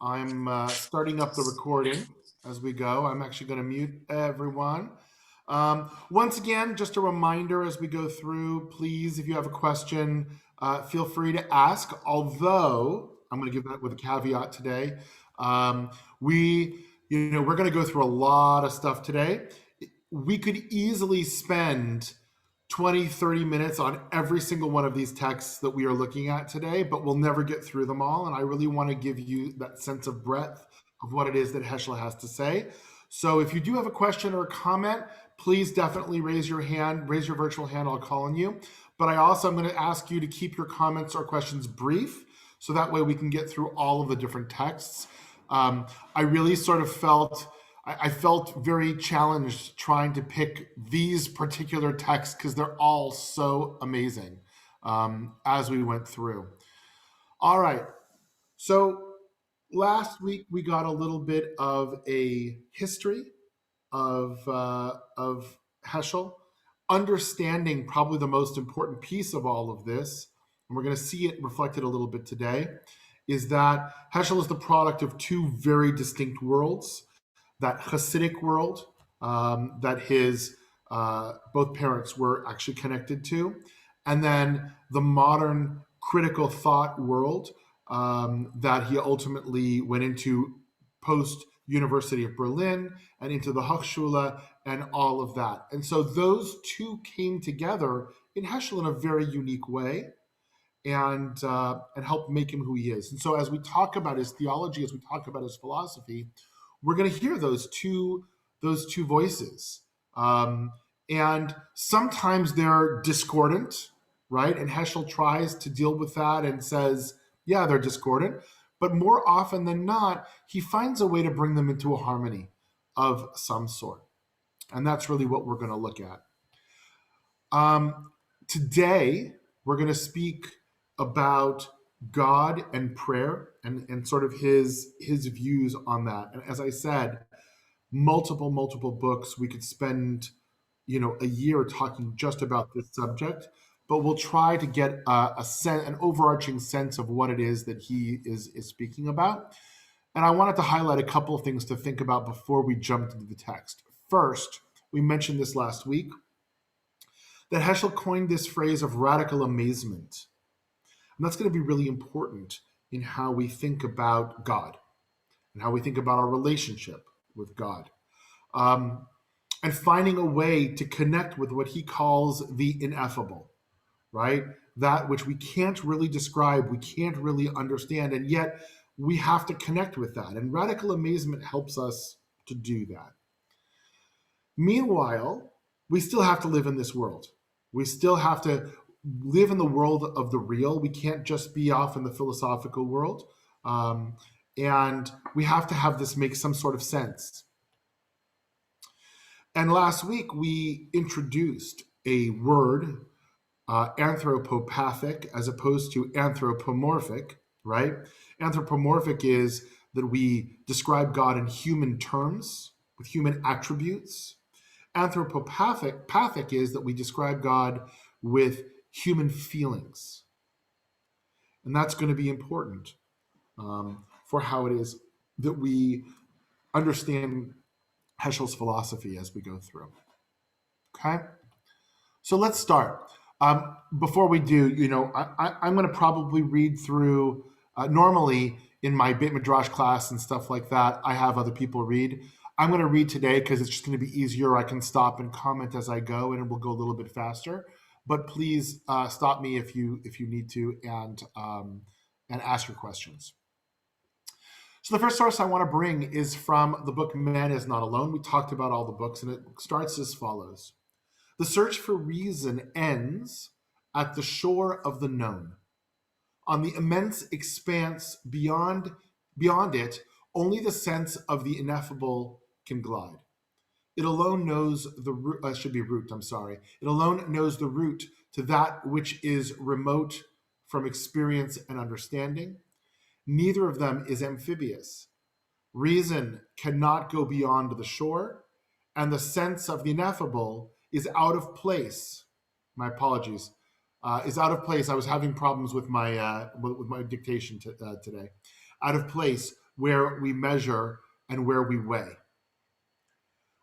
I'm starting up the recording as we go. I'm actually going to mute everyone. Once again, just a reminder as we go through, please, if you have a question, feel free to ask. Although, I'm going to give that with a caveat today. We're going to go through a lot of stuff today. We could easily spend 20, 30 minutes on every single one of these texts that we are looking at today, but we'll never get through them all. And I really want to give you that sense of breadth of what it is that Heschel has to say. So if you do have a question or a comment, please definitely raise your hand, raise your virtual hand, I'll call on you. But I'm going to ask you to keep your comments or questions brief, so that way we can get through all of the different texts. I really sort of felt very challenged trying to pick these particular texts because they're all so amazing as we went through. All right. So last week we got a little bit of a history of Heschel, understanding probably the most important piece of all of this, and we're going to see it reflected a little bit today, is that Heschel is the product of two very distinct worlds. That Hasidic world that his both parents were actually connected to, and then the modern critical thought world that he ultimately went into post University of Berlin and into the Hochschule and all of that. And so those two came together in Heschel in a very unique way and helped make him who he is. And so as we talk about his theology, as we talk about his philosophy, we're going to hear those two voices, and sometimes they're discordant, right? And Heschel tries to deal with that and says, yeah, they're discordant, but more often than not, he finds a way to bring them into a harmony of some sort, and that's really what we're going to look at. Today, we're going to speak about God and prayer and sort of his views on that. And as I said, multiple books. We could spend, a year talking just about this subject, but we'll try to get an overarching sense of what it is that he is speaking about. And I wanted to highlight a couple of things to think about before we jump into the text. First, we mentioned this last week, that Heschel coined this phrase of radical amazement. And that's going to be really important in how we think about God and how we think about our relationship with God. And finding a way to connect with what he calls the ineffable, right? That which we can't really describe, we can't really understand, and yet we have to connect with that. And radical amazement helps us to do that. Meanwhile, we still have to live in this world. We still have to live in the world of the real. We can't just be off in the philosophical world. And we have to have this make some sort of sense. And last week, we introduced a word, anthropopathic, as opposed to anthropomorphic, right? Anthropomorphic is that we describe God in human terms, with human attributes. Anthropopathic is that we describe God with human feelings. And that's going to be important for how it is that we understand Heschel's philosophy as we go through. Okay? So let's start. Before we do, I'm going to probably read through, normally in my Beit Midrash class and stuff like that, I have other people read. I'm going to read today because it's just going to be easier. I can stop and comment as I go, and it will go a little bit faster. But please stop me if you need to and ask your questions. So the first source I want to bring is from the book Man Is Not Alone. We talked about all the books, and it starts as follows. The search for reason ends at the shore of the known. On the immense expanse beyond it, only the sense of the ineffable can glide. It alone knows the route, It alone knows the route to that which is remote from experience and understanding. Neither of them is amphibious. Reason cannot go beyond the shore, and the sense of the ineffable is out of place. My apologies. Is out of place. I was having problems with my dictation today. Out of place where we measure and where we weigh.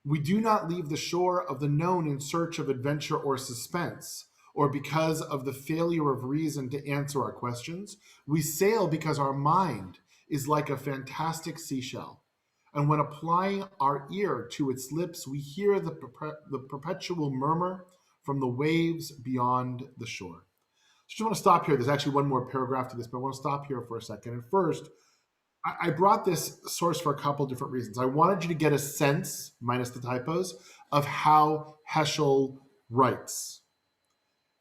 We do not leave the shore of the known in search of adventure or suspense, or because of the failure of reason to answer our questions. We sail because our mind is like a fantastic seashell. And when applying our ear to its lips, we hear the perpetual murmur from the waves beyond the shore. So I just want to stop here. There's actually one more paragraph to this, but I want to stop here for a second. And first, I brought this source for a couple different reasons. I wanted you to get a sense, minus the typos, of how Heschel writes.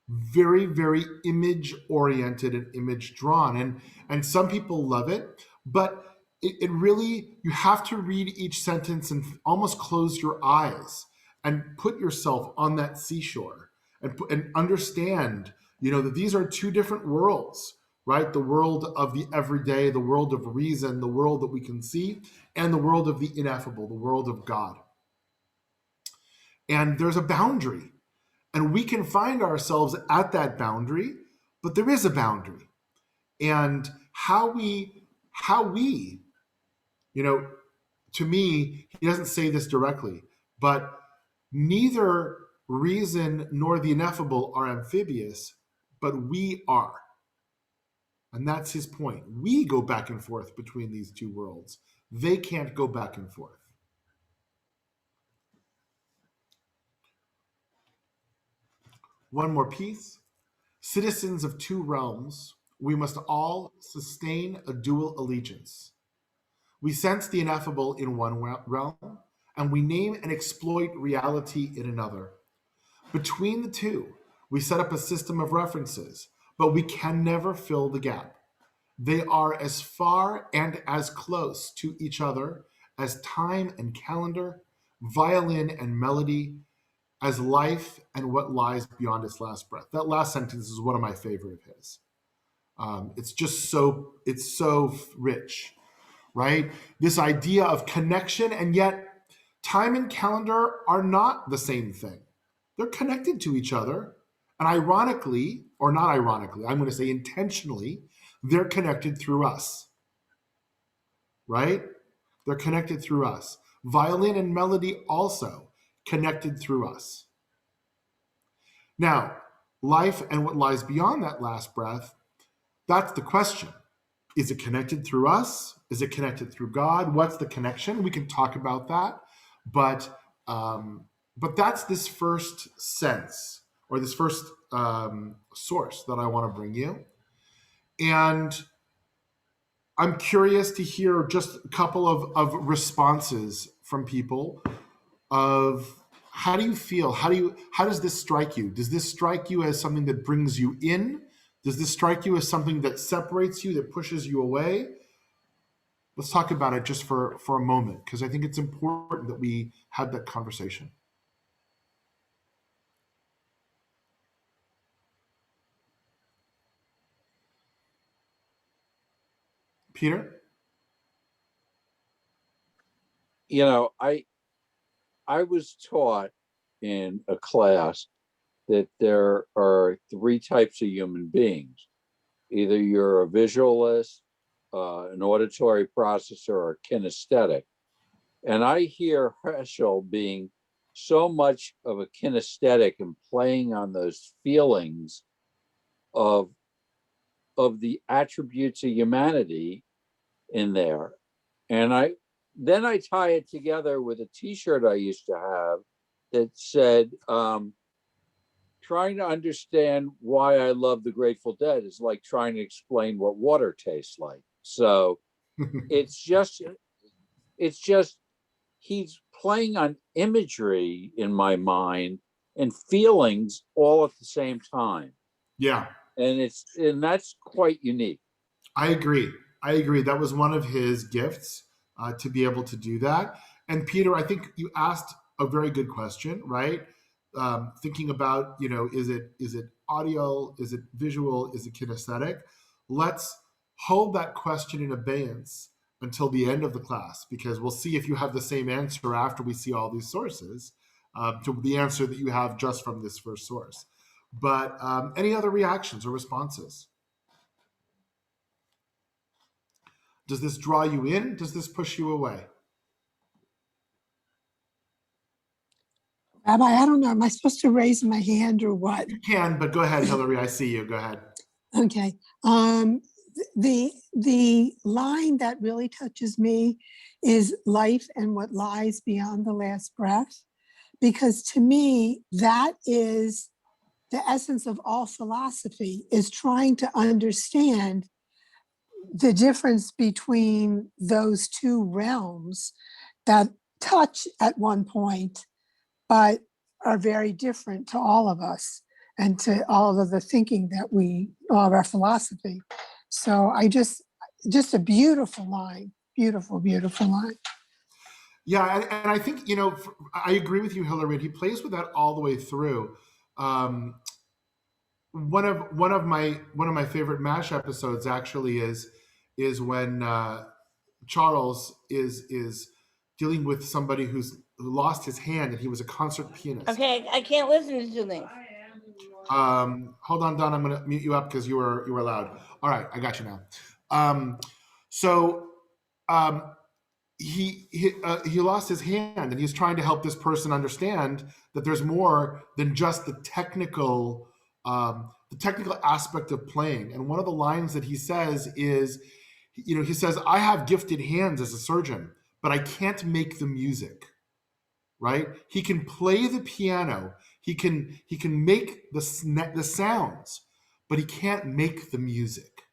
Very, very image oriented and image drawn. And some people love it, but it really, you have to read each sentence and almost close your eyes and put yourself on that seashore and understand, that these are two different worlds, right? The world of the everyday, the world of reason, the world that we can see, and the world of the ineffable, the world of God. And there's a boundary, and we can find ourselves at that boundary, but there is a boundary. And how we, to me, he doesn't say this directly, but neither reason nor the ineffable are amphibious, but we are. And that's his point. We go back and forth between these two worlds. They can't go back and forth. One more piece. Citizens of two realms, we must all sustain a dual allegiance. We sense the ineffable in one realm, and we name and exploit reality in another. Between the two, we set up a system of references, but we can never fill the gap. They are as far and as close to each other as time and calendar, violin and melody, as life and what lies beyond its last breath. That last sentence is one of my favorite of his. It's so rich, right? This idea of connection, and yet time and calendar are not the same thing. They're connected to each other. And ironically, or not ironically, I'm going to say intentionally, they're connected through us, right? They're connected through us. Violin and melody also connected through us. Now, life and what lies beyond that last breath, that's the question. Is it connected through us? Is it connected through God? What's the connection? We can talk about that, but that's this first sense, or this first source that I want to bring you. And I'm curious to hear just a couple of responses from people of how do you feel? How does this strike you? Does this strike you as something that brings you in? Does this strike you as something that separates you, that pushes you away? Let's talk about it just for a moment, because I think it's important that we have that conversation. Peter? I was taught in a class that there are three types of human beings. Either you're a visualist, an auditory processor, or kinesthetic. And I hear Heschel being so much of a kinesthetic and playing on those feelings of the attributes of humanity in there. And then I tie it together with a T-shirt I used to have that said, trying to understand why I love the Grateful Dead is like trying to explain what water tastes like. So it's just he's playing on imagery in my mind and feelings all at the same time. Yeah. And that's quite unique. I agree. That was one of his gifts, to be able to do that. And Peter, I think you asked a very good question, right? Thinking about, is it audio? Is it visual? Is it kinesthetic? Let's hold that question in abeyance until the end of the class, because we'll see if you have the same answer after we see all these sources, to the answer that you have just from this first source. But any other reactions or responses? Does this draw you in? Does this push you away? Rabbi, I don't know. Am I supposed to raise my hand or what? You can, but go ahead, Hillary. I see you. Go ahead. Okay. The line that really touches me is life and what lies beyond the last breath, because to me that is the essence of all philosophy, is trying to understand the difference between those two realms that touch at one point, but are very different to all of us and to all of the thinking that all of our philosophy. So just a beautiful line, beautiful, beautiful line. Yeah, and I think, I agree with you, Hillary. He plays with that all the way through. One of my favorite MASH episodes actually is when Charles is dealing with somebody who lost his hand, and he was a concert pianist. Okay, I can't listen to two things. Hold on, Don. I'm going to mute you up because you were loud. All right, I got you now. He lost his hand, and he's trying to help this person understand that there's more than just the technical aspect of playing. And one of the lines that he says is, he says, "I have gifted hands as a surgeon, but I can't make the music." Right? He can play the piano, he can make the sounds, but he can't make the music.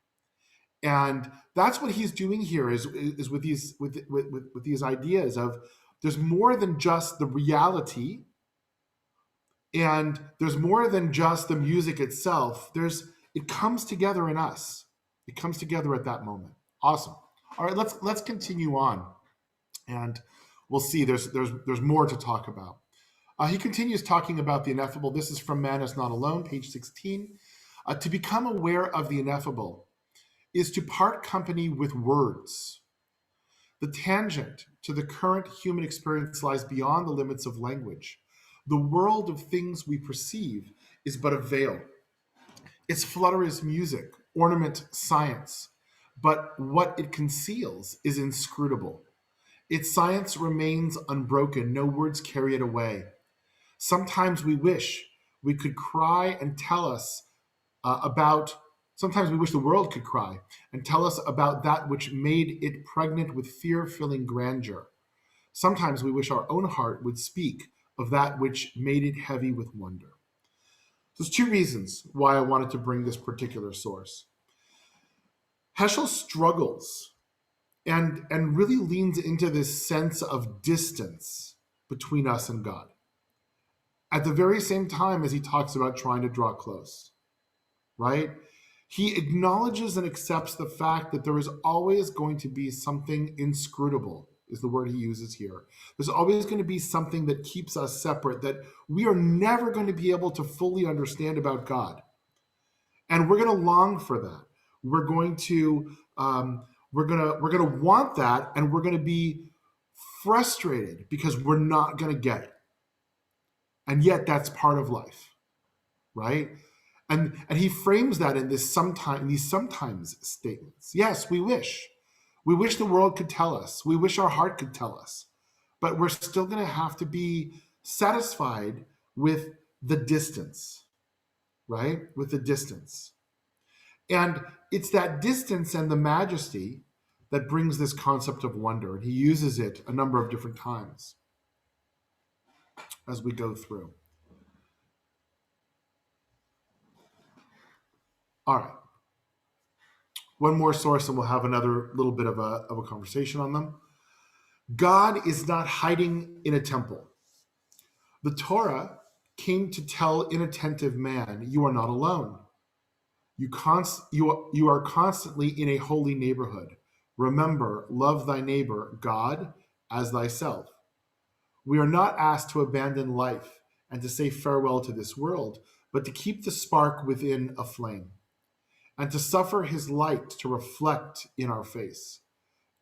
And that's what he's doing here is with these ideas of there's more than just the reality, and there's more than just the music itself. It comes together in us. It comes together at that moment. Awesome. All right, let's continue on, and we'll see. There's more to talk about. He continues talking about the ineffable. This is from Man Is Not Alone, page 16. To become aware of the ineffable is to part company with words. The tangent to the current human experience lies beyond the limits of language. The world of things we perceive is but a veil. Its flutter is music, ornament, science, but what it conceals is inscrutable. Its science remains unbroken, no words carry it away. Sometimes we wish we could cry and tell us sometimes we wish the world could cry and tell us about that which made it pregnant with fear-filling grandeur. Sometimes we wish our own heart would speak of that which made it heavy with wonder. There's two reasons why I wanted to bring this particular source. Heschel struggles and really leans into this sense of distance between us and God, at the very same time as he talks about trying to draw close, right? He acknowledges and accepts the fact that there is always going to be something inscrutable, is the word he uses here. There's always going to be something that keeps us separate, that we are never going to be able to fully understand about God. And we're going to long for that. We're going to want that, and we're going to be frustrated because we're not going to get it. And yet that's part of life, right? And he frames that in these sometimes statements. Yes, we wish the world could tell us. We wish our heart could tell us. But we're still going to have to be satisfied with the distance, right? With the distance. And it's that distance and the majesty that brings this concept of wonder. And he uses it a number of different times as we go through. All right. One more source, and we'll have another little bit of a conversation on them. God is not hiding in a temple. The Torah came to tell inattentive man, you are not alone. You are constantly in a holy neighborhood. Remember, love thy neighbor, God, as thyself. We are not asked to abandon life and to say farewell to this world, but to keep the spark within aflame, and to suffer his light to reflect in our face.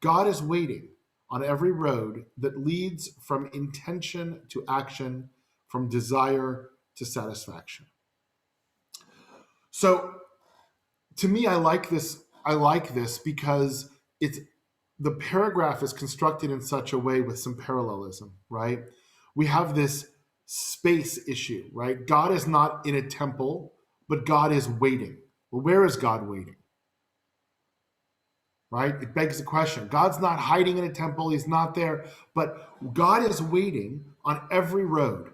God is waiting on every road that leads from intention to action, from desire to satisfaction. So to me, I like this because the paragraph is constructed in such a way with some parallelism, right? We have this space issue, right? God is not in a temple, but God is waiting. Well, where is God waiting? Right? It begs the question. God's not hiding in a temple. He's not there, but God is waiting on every road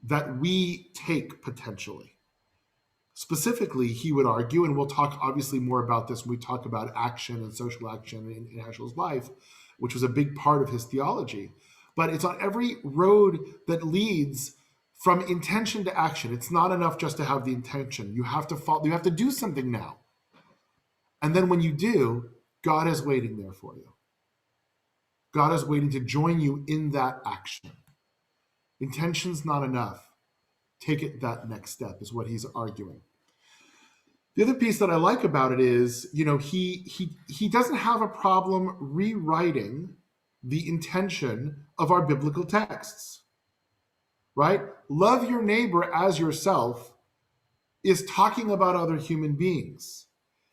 that we take potentially. Specifically, he would argue, and we'll talk obviously more about this when we talk about action and social action in Heschel's life, which was a big part of his theology. But it's on every road that leads from intention to action. It's not enough just to have the intention. You have to follow, you have to do something now. And then when you do, God is waiting there for you. God is waiting to join you in that action. Intention's not enough. Take it that next step is what he's arguing. The other piece that I like about it is, he doesn't have a problem rewriting the intention of our biblical texts, right? Love your neighbor as yourself is talking about other human beings.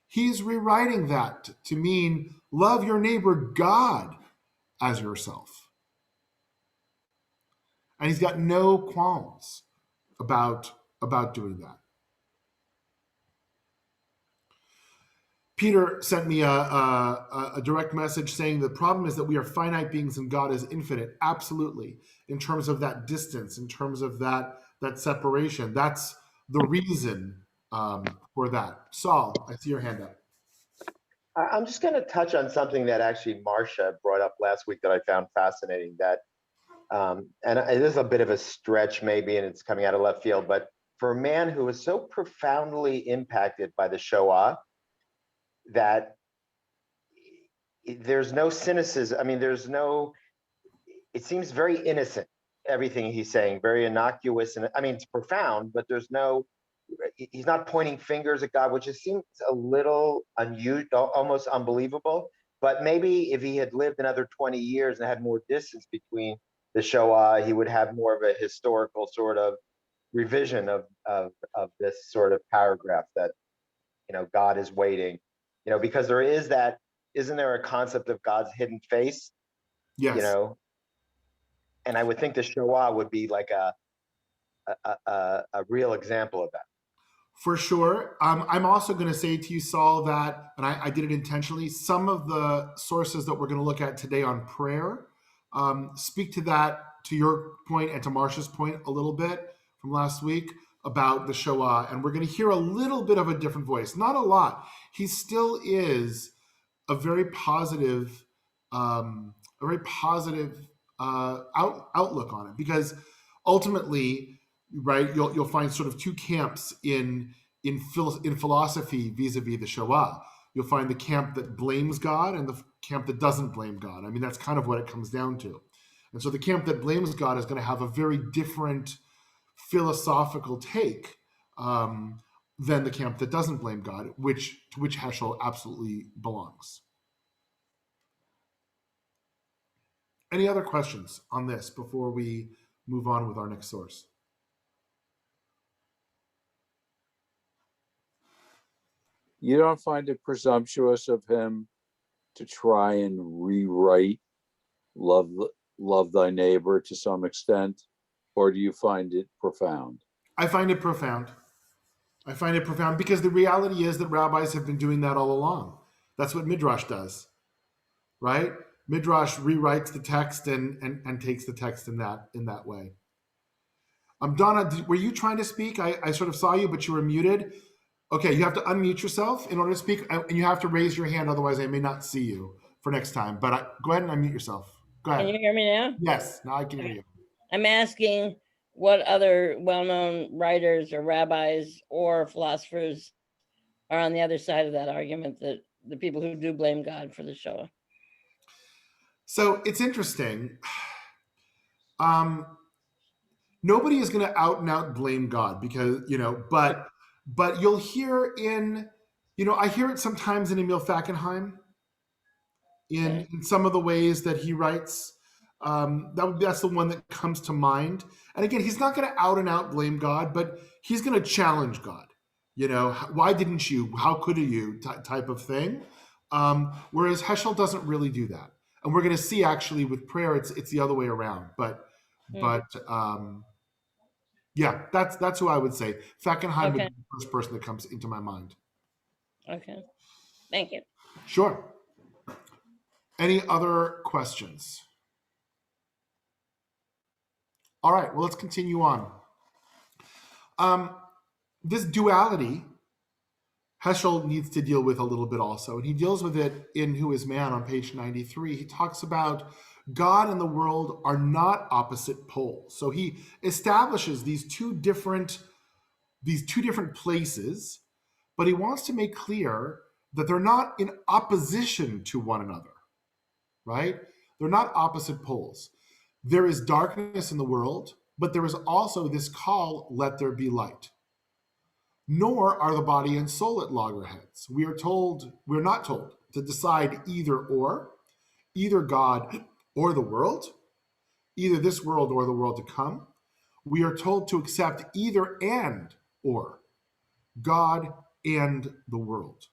He's rewriting that to mean love your neighbor God as yourself. And he's got no qualms about doing that. Peter sent me a direct message saying the problem is that we are finite beings and God is infinite. Absolutely. In terms of that distance, in terms of that separation, that's the reason for that. Saul, I see your hand up. I'm just going to touch on something that actually Marcia brought up last week that I found fascinating. That, and it is a bit of a stretch maybe, and it's coming out of left field, but for a man who was so profoundly impacted by the Shoah, that there's no cynicism. I mean, it seems very innocent, everything he's saying, very innocuous. And I mean, it's profound, but he's not pointing fingers at God, which just seems a little unusual, almost unbelievable. But maybe if he had lived another 20 years and had more distance between the Shoah, he would have more of a historical sort of revision of this sort of paragraph that, God is waiting. Because there is that, isn't there a concept of God's hidden face? Yes. And I would think the Shoah would be like a real example of that. For sure. I'm also going to say to you, Saul, that, and I did it intentionally, some of the sources that we're going to look at today on prayer speak to that, to your point and to Marcia's point a little bit from last week about the Shoah. And we're going to hear a little bit of a different voice, not a lot. He still is a very positive, outlook on it, because ultimately, right, you'll find sort of two camps in philosophy vis-a-vis the Shoah. You'll find the camp that blames God and the camp that doesn't blame God. I mean, that's kind of what it comes down to. And so the camp that blames God is going to have a very different philosophical take than the camp that doesn't blame God, to which Heschel absolutely belongs. Any other questions on this before we move on with our next source? You don't find it presumptuous of him to try and rewrite love thy neighbor to some extent, or do you find it profound? I find it profound. Because the reality is that rabbis have been doing that all along. That's what Midrash does, right? Midrash rewrites the text and takes the text in that way. Donna, were you trying to speak? I sort of saw you, but you were muted. Okay, you have to unmute yourself in order to speak, and you have to raise your hand, otherwise I may not see you for next time. But go ahead and unmute yourself. Go ahead. Can you hear me now? Yes, now I can hear you. I'm asking what other well-known writers or rabbis or philosophers are on the other side of that argument, that the people who do blame God for the Shoah. So it's interesting. Nobody is going to out and out blame God because, but you'll hear I hear it sometimes in Emil Fackenheim in some of the ways that he writes. That's the one that comes to mind. And again, he's not going to out and out blame God, but he's going to challenge God. Why didn't you? How could you? Type of thing. Whereas Heschel doesn't really do that. And we're going to see actually with prayer, it's the other way around. But yeah, that's who I would say. Fackenheim would be the first person that comes into my mind. Okay. Thank you. Sure. Any other questions? All right, well, let's continue on. This duality, Heschel needs to deal with a little bit also, and he deals with it in Who is Man on page 93. He talks about God and the world are not opposite poles. So he establishes these two different places, but he wants to make clear that they're not in opposition to one another, right? They're not opposite poles. There is darkness in the world, but there is also this call, let there be light. Nor are the body and soul at loggerheads. We're not told to decide either God or the world, either this world or the world to come. We are told to accept either and or, God and the world.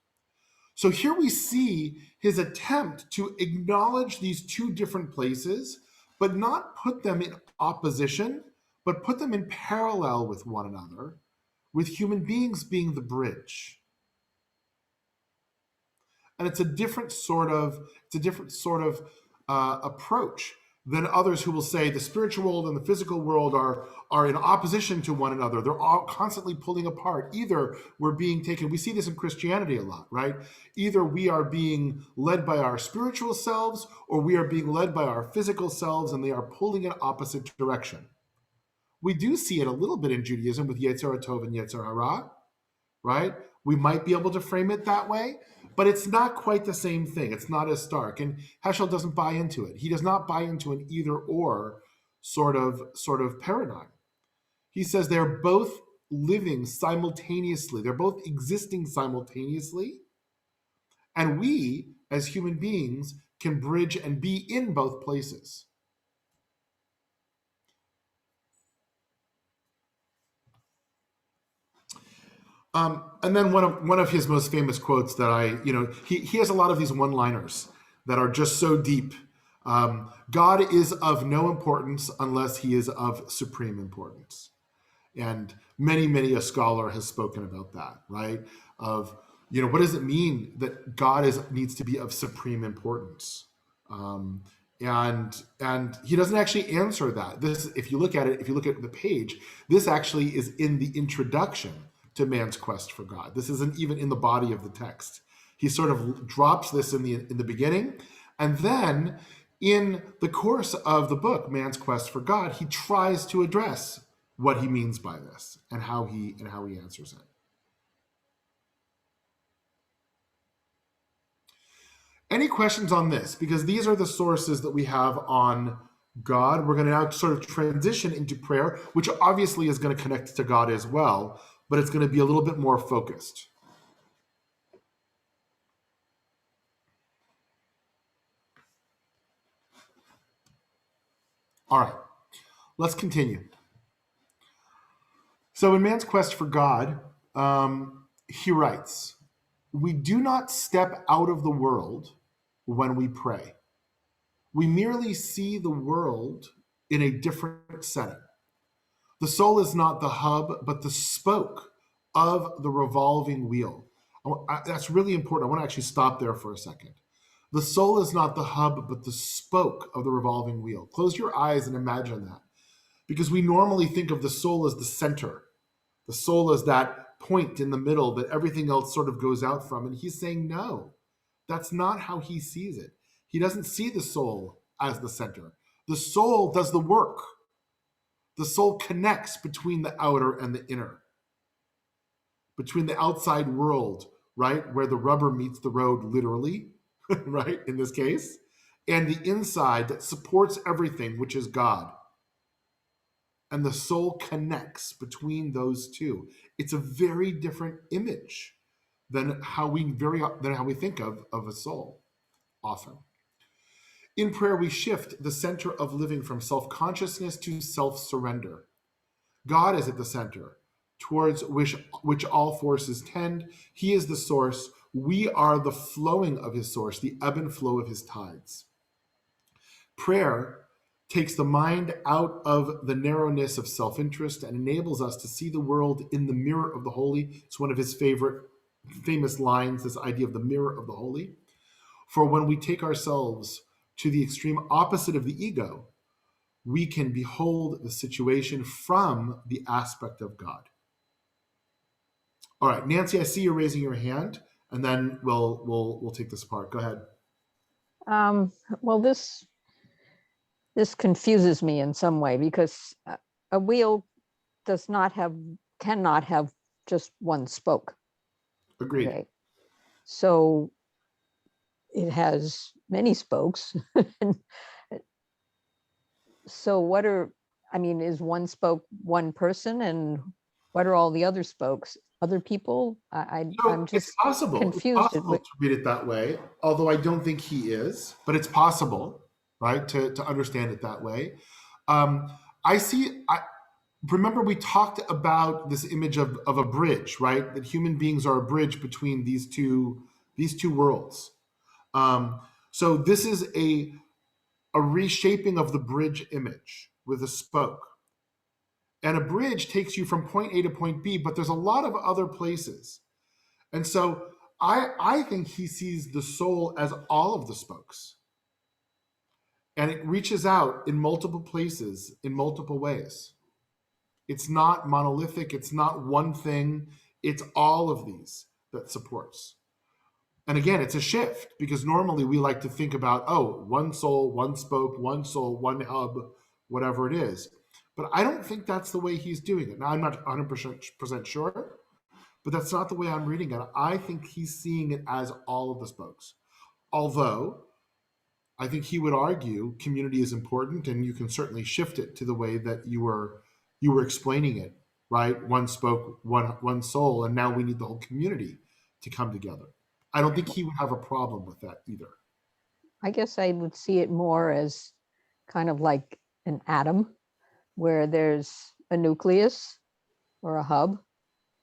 So here we see his attempt to acknowledge these two different places, but not put them in opposition, but put them in parallel with one another, with human beings being the bridge. And it's a different sort of approach than others who will say the spiritual world and the physical world are in opposition to one another. They're all constantly pulling apart. Either we're being taken, we see this in Christianity a lot, right? Either we are being led by our spiritual selves or we are being led by our physical selves, and they are pulling in opposite direction. We do see it a little bit in Judaism with Yetzer HaTov and Yetzer Hara, right? We might be able to frame it that way, but it's not quite the same thing. It's not as stark. And Heschel doesn't buy into it. He does not buy into an either or sort of paradigm. He says they're both living simultaneously. They're both existing simultaneously. And we, as human beings, can bridge and be in both places. And then one of his most famous quotes that he has a lot of these one-liners that are just so deep. God is of no importance unless he is of supreme importance. And many a scholar has spoken about that, right? Of, what does it mean that God needs to be of supreme importance? And he doesn't actually answer that. This, if you look at the page, this actually is in the introduction to man's quest for God. This isn't even in the body of the text. He sort of drops this in the beginning, and then in the course of the book, Man's Quest for God, he tries to address what he means by this and how he answers it. Any questions on this? Because these are the sources that we have on God. We're going to now sort of transition into prayer, which obviously is going to connect to God as well, but it's going to be a little bit more focused. All right, let's continue. So in Man's Quest for God, he writes, "We do not step out of the world when we pray. We merely see the world in a different setting. The soul is not the hub, but the spoke of the revolving wheel." That's really important. I want to actually stop there for a second. The soul is not the hub, but the spoke of the revolving wheel. Close your eyes and imagine that. Because we normally think of the soul as the center. The soul is that point in the middle that everything else sort of goes out from. And he's saying, no, that's not how he sees it. He doesn't see the soul as the center. The soul does the work. The soul connects between the outer and the inner, between the outside world, right, where the rubber meets the road literally, right, in this case, and the inside that supports everything, which is God. And the soul connects between those two. It's a very different image than how we think of a soul often. In prayer, we shift the center of living from self-consciousness to self-surrender. God is at the center, towards which all forces tend. He is the source. We are the flowing of his source, the ebb and flow of his tides. Prayer takes the mind out of the narrowness of self-interest and enables us to see the world in the mirror of the holy. It's one of his famous lines, this idea of the mirror of the holy. For when we take ourselves to the extreme opposite of the ego, we can behold the situation from the aspect of God. All right, Nancy, I see you're raising your hand, and then we'll take this apart. Go ahead. Well, this confuses me in some way, because a wheel cannot have just one spoke. Agreed. Okay. So it has many spokes. So is one spoke one person, and what are all the other spokes? Other people? I'm just it's possible. confused. It's possible to read it that way, although I don't think he is, but it's possible, right, to understand it that way. Remember we talked about this image of a bridge, right? That human beings are a bridge between these two worlds. So this is a reshaping of the bridge image with a spoke. And a bridge takes you from point A to point B, but there's a lot of other places. And so I think he sees the soul as all of the spokes. And it reaches out in multiple places, in multiple ways. It's not monolithic. It's not one thing. It's all of these that supports. And again, it's a shift, because normally we like to think about, one soul, one spoke, one soul, one hub, whatever it is. But I don't think that's the way he's doing it. Now, I'm not 100% sure, but that's not the way I'm reading it. I think he's seeing it as all of the spokes. Although I think he would argue community is important, and you can certainly shift it to the way that you were explaining it, right? One spoke, one soul, and now we need the whole community to come together. I don't think he would have a problem with that either. I guess I would see it more as kind of like an atom, where there's a nucleus or a hub,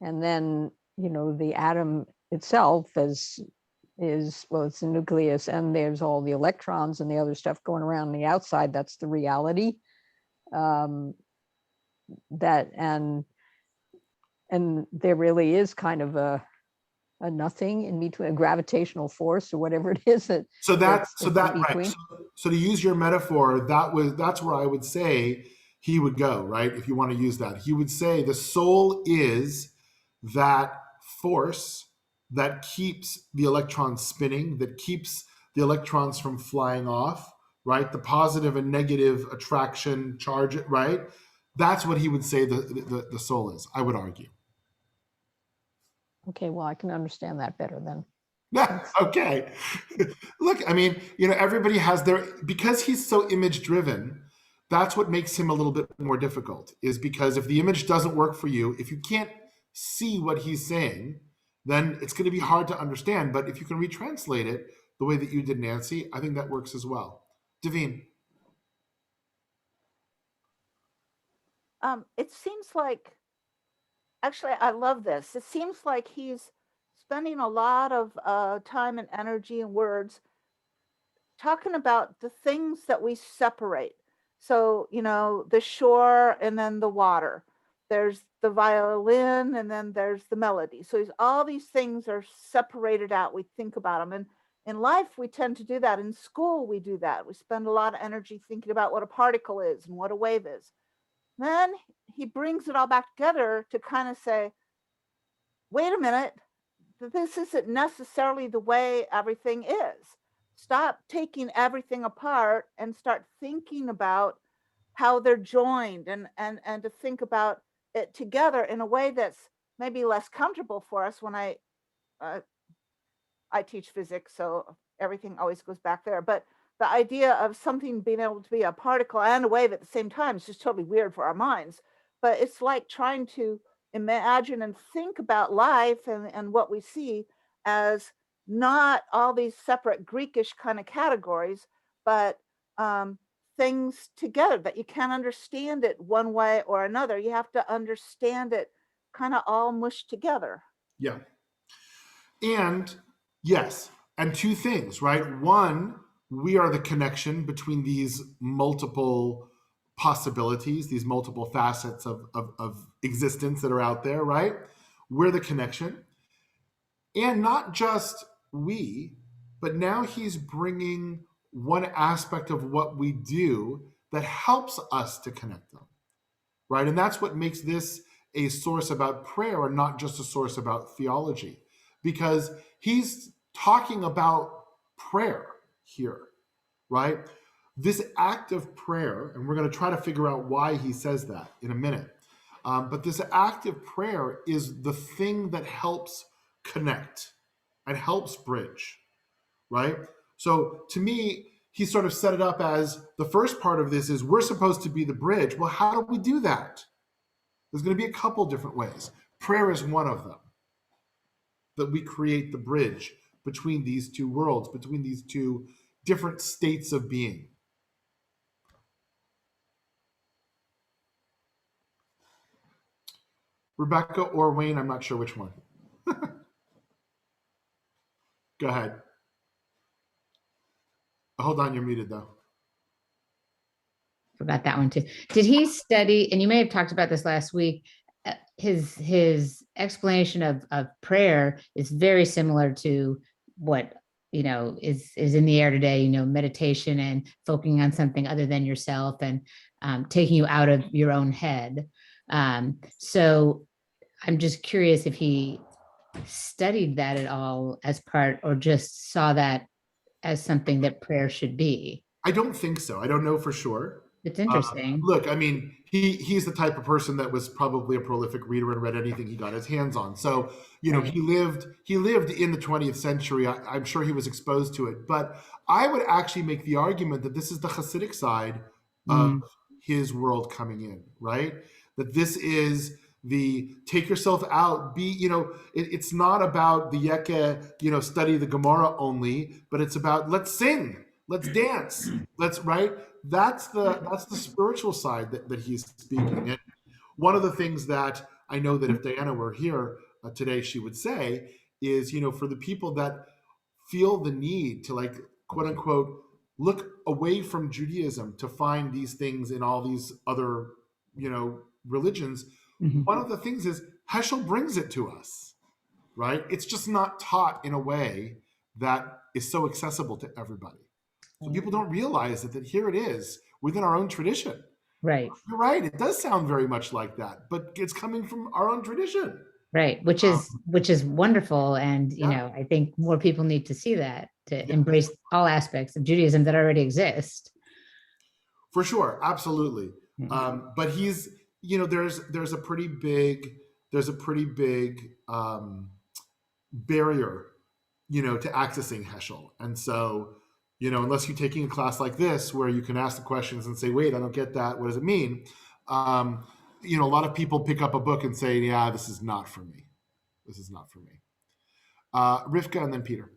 and then the atom itself is it's a nucleus, and there's all the electrons and the other stuff going around the outside. That's the reality. That and there really is kind of a nothing in between, a gravitational force or whatever it is that. Right. So to use your metaphor, that's where I would say he would go, right? If you want to use that, he would say the soul is that force that keeps the electrons spinning, that keeps the electrons from flying off, right? The positive and negative attraction charge, right? That's what he would say the soul is, I would argue. Okay, well, I can understand that better then. Yeah, okay. Look, everybody has because he's so image driven, that's what makes him a little bit more difficult, is because if the image doesn't work for you, if you can't see what he's saying, then it's going to be hard to understand. But if you can retranslate it the way that you did, Nancy, I think that works as well. Daveen. It seems like, actually, I love this. It seems like he's spending a lot of time and energy and words talking about the things that we separate. So, the shore and then the water. There's the violin and then there's the melody. So all these things are separated out. We think about them. And in life, we tend to do that. In school, we do that. We spend a lot of energy thinking about what a particle is and what a wave is. Then he brings it all back together to kind of say, wait a minute, this isn't necessarily the way everything is. Stop taking everything apart and start thinking about how they're joined, and to think about it together in a way that's maybe less comfortable for us. When I teach physics, so everything always goes back there. But the idea of something being able to be a particle and a wave at the same time is just totally weird for our minds. But it's like trying to imagine and think about life and what we see as not all these separate Greekish kind of categories, but things together, that you can't understand it one way or another. You have to understand it kind of all mushed together. Yeah. And yes, and two things, right? One, we are the connection between these multiple possibilities, these multiple facets of existence that are out there, right? We're the connection. And not just we, but now he's bringing one aspect of what we do that helps us to connect them, right? And that's what makes this a source about prayer and not just a source about theology, because he's talking about prayer here, right? This act of prayer, and we're going to try to figure out why he says that in a minute. But this act of prayer is the thing that helps connect and helps bridge, right? So to me, he sort of set it up as the first part of this is we're supposed to be the bridge. Well, how do we do that? There's going to be a couple different ways. Prayer is one of them, that we create the bridge between these two worlds, between these two different states of being. Rebecca or Wayne, I'm not sure which one. Go ahead. Hold on, you're muted though. Forgot that one too. Did he study, and you may have talked about this last week, his explanation of prayer is very similar to what, you know, is in the air today, you know, meditation and focusing on something other than yourself and taking you out of your own head. So I'm just curious if he studied that at all as part, or just saw that as something that prayer should be. I don't think so. I don't know for sure. It's interesting. Look, I mean, he's the type of person that was probably a prolific reader and read anything he got his hands on. So, you know, Right. he lived in the 20th century. I'm sure he was exposed to it. But I would actually make the argument that this is the Hasidic side of his world coming in, right? That this is the take yourself out, be, you know, it's not about the Yeke, you know, study the Gemara only, but it's about let's sing, let's dance, let's, right? That's the spiritual side that he's speaking. And one of the things that I know that if Diana were here today, she would say is, you know, for the people that feel the need to, like, quote unquote, look away from Judaism to find these things in all these other, you know, religions, one of the things is Heschel brings it to us, right? It's just not taught in a way that is so accessible to everybody. So people don't realize that here it is within our own tradition. Right. You're right. It does sound very much like that, but it's coming from our own tradition. Right. Which is wonderful. And, you Yeah. know, I think more people need to see that, to embrace all aspects of Judaism that already exist. For sure. Absolutely. But he's, you know, there's a pretty big barrier, you know, to accessing Heschel. And so, you know, unless you're taking a class like this where you can ask the questions and say, wait, I don't get that. What does it mean? You know, a lot of people pick up a book and say, yeah, this is not for me. This is not for me. Rivka and then Peter.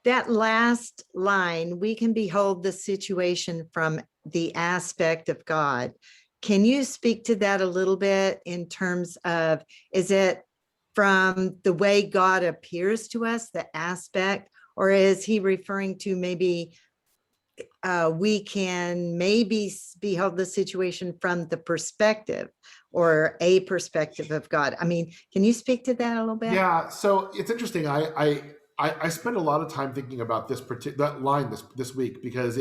That last line, we can behold the situation from the aspect of God. Can you speak to that a little bit in terms of, is it from the way God appears to us, the aspect, or is he referring to maybe we can maybe behold the situation from the perspective or a perspective of God? I mean, can you speak to that a little bit? Yeah, so it's interesting. I spent a lot of time thinking about that line this week, because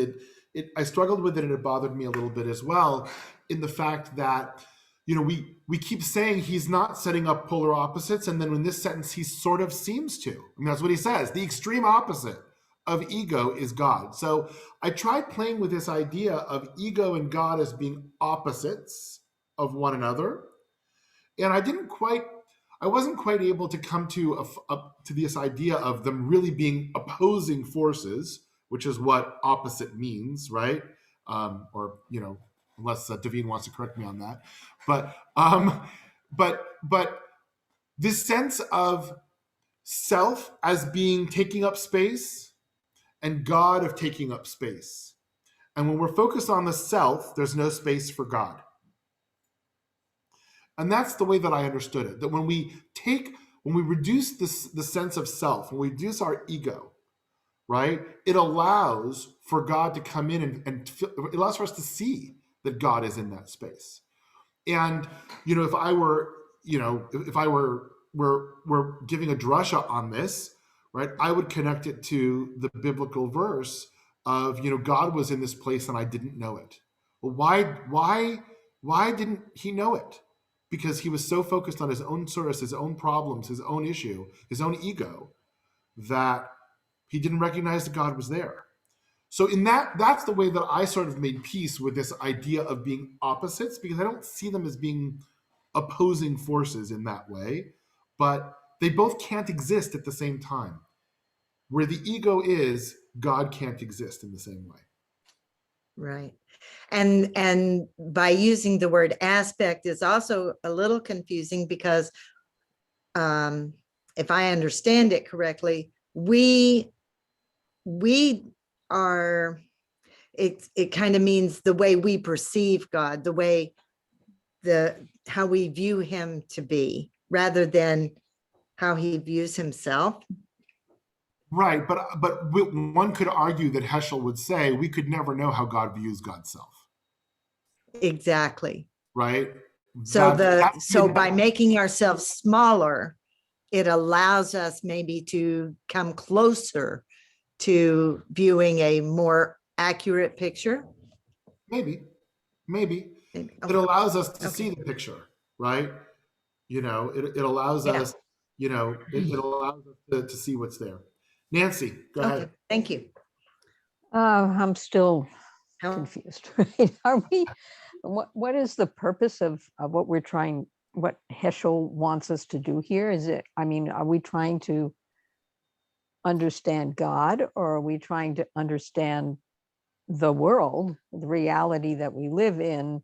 I struggled with it and it bothered me a little bit as well, in the fact that, you know, we keep saying he's not setting up polar opposites, and then in this sentence he sort of seems to. I mean, that's what he says. The extreme opposite of ego is God. So I tried playing with this idea of ego and God as being opposites of one another, and I wasn't quite able to come to this idea of them really being opposing forces, which is what opposite means, right? Or, you know, unless Davine wants to correct me on that. But this sense of self as being taking up space and God of taking up space. And when we're focused on the self, there's no space for God. And that's the way that I understood it. That when we reduce the sense of self, when we reduce our ego, right, it allows for God to come in it allows for us to see that God is in that space. And, if I were, if I were giving a drasha on this, right, I would connect it to the biblical verse of, God was in this place and I didn't know it. Well, why didn't he know it? Because he was so focused on his own source, his own problems, his own issue, his own ego, that he didn't recognize that God was there. So that's the way that I sort of made peace with this idea of being opposites, because I don't see them as being opposing forces in that way, but they both can't exist at the same time. Where the ego is, God can't exist in the same way. Right. And by using the word aspect is also a little confusing, because if I understand it correctly, we are, it kind of means the way we perceive God, the way how we view him to be, rather than how he views himself. Right, but one could argue that Heschel would say we could never know how God views God's self. Exactly. Right. So by making ourselves smaller, it allows us maybe to come closer to viewing a more accurate picture. Maybe. Okay. It allows us to see the picture, right? It allows us, it allows us to see what's there. Nancy, go ahead. Thank you. I'm still confused. Right? Are we? What is the purpose of what we're trying? What Heschel wants us to do here? Is it? I mean, are we trying to understand God, or are we trying to understand the world, the reality that we live in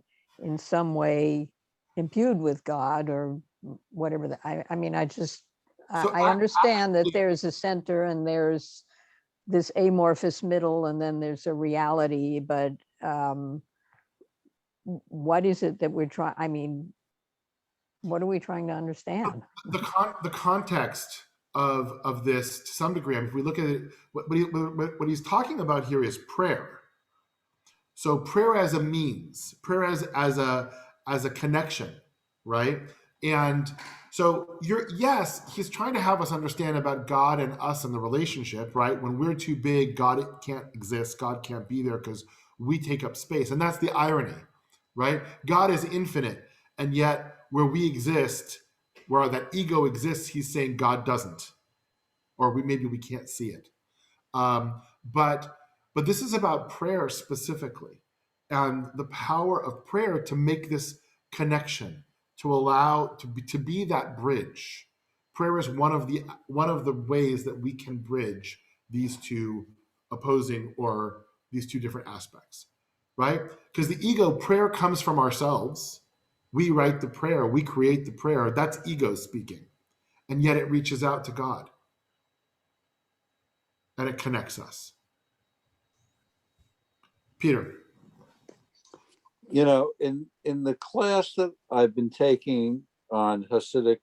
some way imbued with God, or whatever? I mean, I understand that there's a center and there's this amorphous middle, and then there's a reality, but what is it that we're trying? I mean, what are we trying to understand? The context of this, to some degree, I mean, if we look at it, what he's talking about here is prayer. So prayer as a means, prayer as a connection, right? And so he's trying to have us understand about God and us and the relationship, right? When we're too big, God can't exist, God can't be there because we take up space. And that's the irony, right? God is infinite, and yet where we exist, where that ego exists, he's saying God doesn't, or maybe we can't see it. But this is about prayer specifically, and the power of prayer to make this connection, to allow to be that bridge. Prayer is one of the ways that we can bridge these two opposing, or these two different aspects, right? Because the ego, prayer comes from ourselves. We write the prayer, we create the prayer. That's ego speaking, and yet it reaches out to God and it connects us. Peter. In the class that I've been taking on Hasidic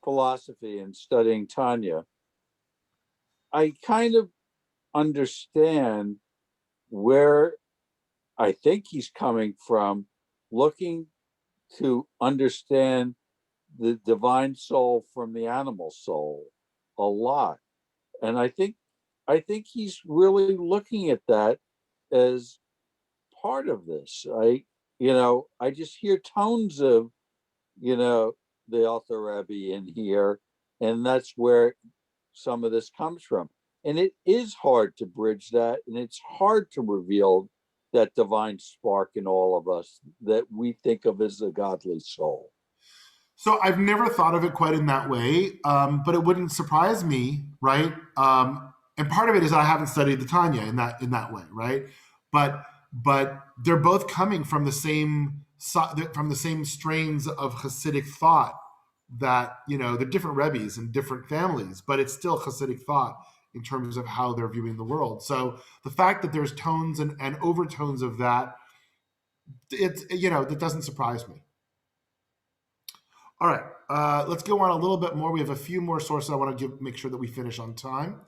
philosophy and studying Tanya, I kind of understand where I think he's coming from, looking to understand the divine soul from the animal soul a lot. And I think he's really looking at that as part of this. I just hear tones of, the Alter Rebbe in here, and that's where some of this comes from. And it is hard to bridge that, and it's hard to reveal that divine spark in all of us that we think of as a godly soul. So I've never thought of it quite in that way, but it wouldn't surprise me, right? And part of it is I haven't studied the Tanya in that way, right? But they're both coming from the same strains of Hasidic thought. That they're different rebbes and different families, but it's still Hasidic thought in terms of how they're viewing the world. So the fact that there's tones and overtones of that, that doesn't surprise me. All right, let's go on a little bit more. We have a few more sources I want to make sure that we finish on time.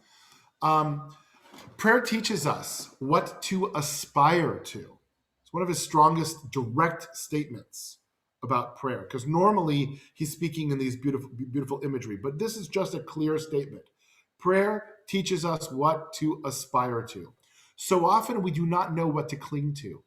Prayer teaches us what to aspire to. It's one of his strongest direct statements about prayer, because normally he's speaking in these beautiful, beautiful imagery, but this is just a clear statement. Prayer teaches us what to aspire to. So often we do not know what to cling to.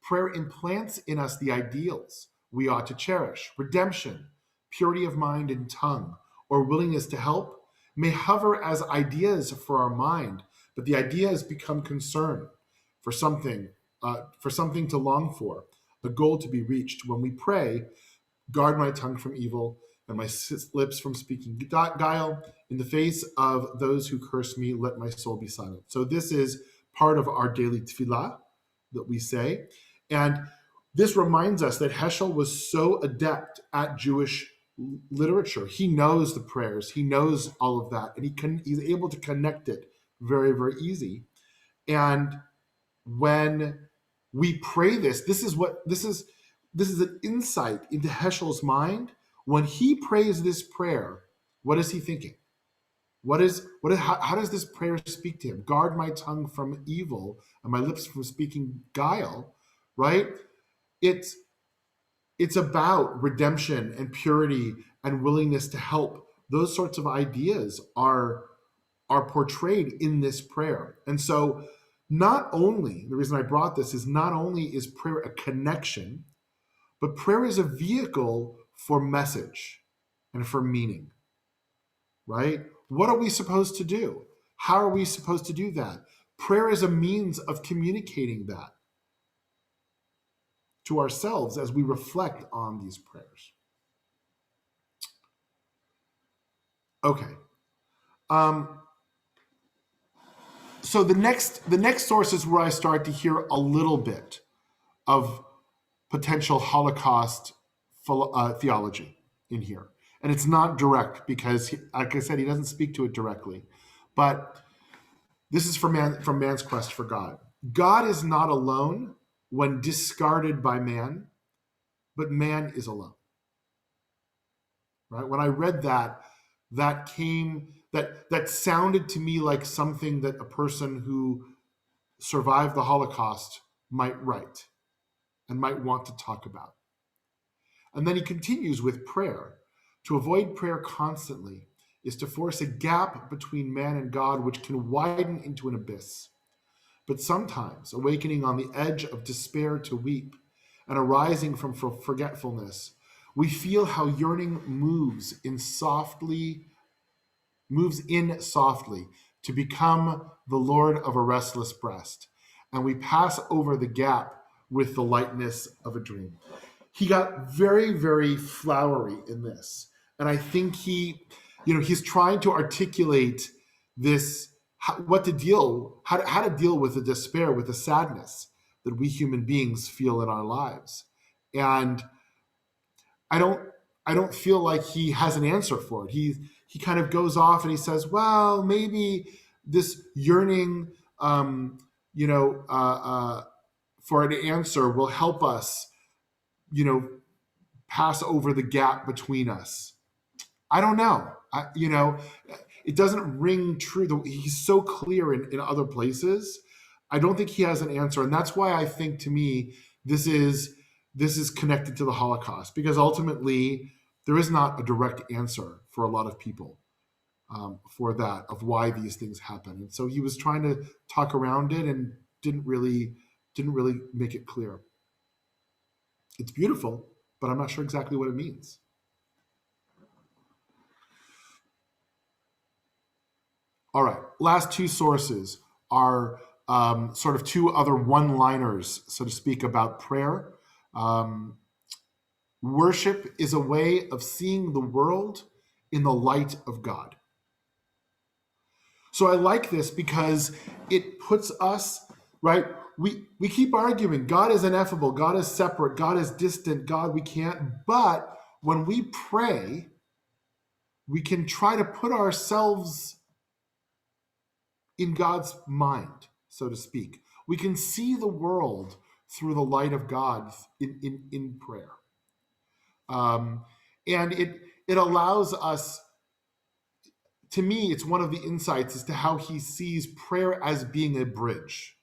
Prayer implants in us the ideals we ought to cherish. Redemption, purity of mind and tongue, or willingness to help may hover as ideas for our mind, but the ideas become concern for something to long for, a goal to be reached. When we pray, guard my tongue from evil and my lips from speaking guile. In the face of those who curse me, let my soul be silent. So this is part of our daily tefillah that we say. And this reminds us that Heschel was so adept at Jewish literature. He knows the prayers, he knows all of that, and he's able to connect it very, very easy. And when we pray this is an insight into Heschel's mind. When he prays this prayer, what is he thinking? How does this prayer speak to him? Guard my tongue from evil and my lips from speaking guile, right? It's about redemption and purity and willingness to help. Those sorts of ideas are portrayed in this prayer. And so not only, the reason I brought this is not only is prayer a connection, but prayer is a vehicle for message and for meaning, right? What are we supposed to do? How are we supposed to do that? Prayer is a means of communicating that to ourselves as we reflect on these prayers. Okay. So the next source is where I start to hear a little bit of potential Holocaust theology in here. And it's not direct because, like I said, he doesn't speak to it directly. But this is from man's quest for God. God is not alone when discarded by man, but man is alone. Right? When I read that sounded to me like something that a person who survived the Holocaust might write and might want to talk about. And then he continues with prayer. To avoid prayer constantly is to force a gap between man and God, which can widen into an abyss. But sometimes, awakening on the edge of despair to weep and arising from forgetfulness, we feel how yearning moves in softly to become the Lord of a restless breast. And we pass over the gap with the lightness of a dream. He got very, very flowery in this. And I think he's trying to articulate this, how to deal with the despair, with the sadness that we human beings feel in our lives. And I don't feel like he has an answer for it. He kind of goes off and he says, well, maybe this yearning, for an answer will help us, pass over the gap between us. I don't know. It doesn't ring true. He's so clear in other places. I don't think he has an answer. And that's why I think, to me, this is connected to the Holocaust, because ultimately there is not a direct answer for a lot of people for that, of why these things happen. And so he was trying to talk around it and didn't really make it clear. It's beautiful, but I'm not sure exactly what it means. All right, last two sources are sort of two other one-liners, so to speak, about prayer. Worship is a way of seeing the world in the light of God. So I like this because it puts us, right? We keep arguing, God is ineffable, God is separate, God is distant, God we can't. But when we pray, we can try to put ourselves in God's mind, so to speak. We can see the world through the light of God in prayer. And it allows us, to me, it's one of the insights as to how he sees prayer as being a bridge,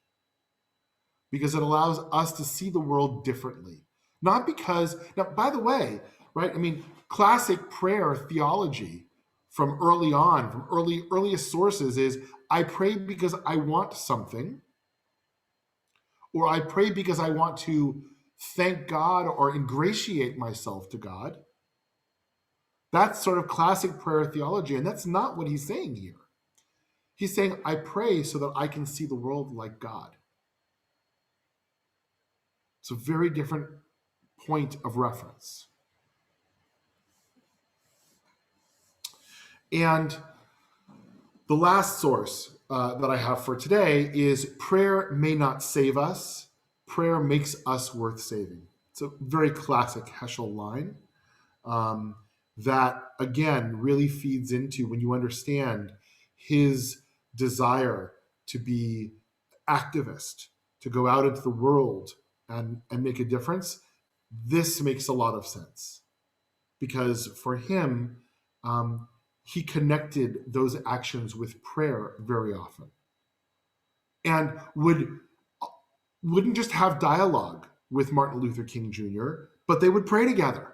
because it allows us to see the world differently. Not because, now, by the way, right? I mean, classic prayer theology from early on, from earliest sources is, I pray because I want something, or I pray because I want to thank God or ingratiate myself to God. That's sort of classic prayer theology, and that's not what he's saying here. He's saying, I pray so that I can see the world like God. It's a very different point of reference. And the last source that I have for today is, prayer may not save us, prayer makes us worth saving. It's a very classic Heschel line that, again, really feeds into, when you understand his desire to be activist, to go out into the world and make a difference. This makes a lot of sense, because for him, he connected those actions with prayer very often, and wouldn't just have dialogue with Martin Luther King Jr., but they would pray together.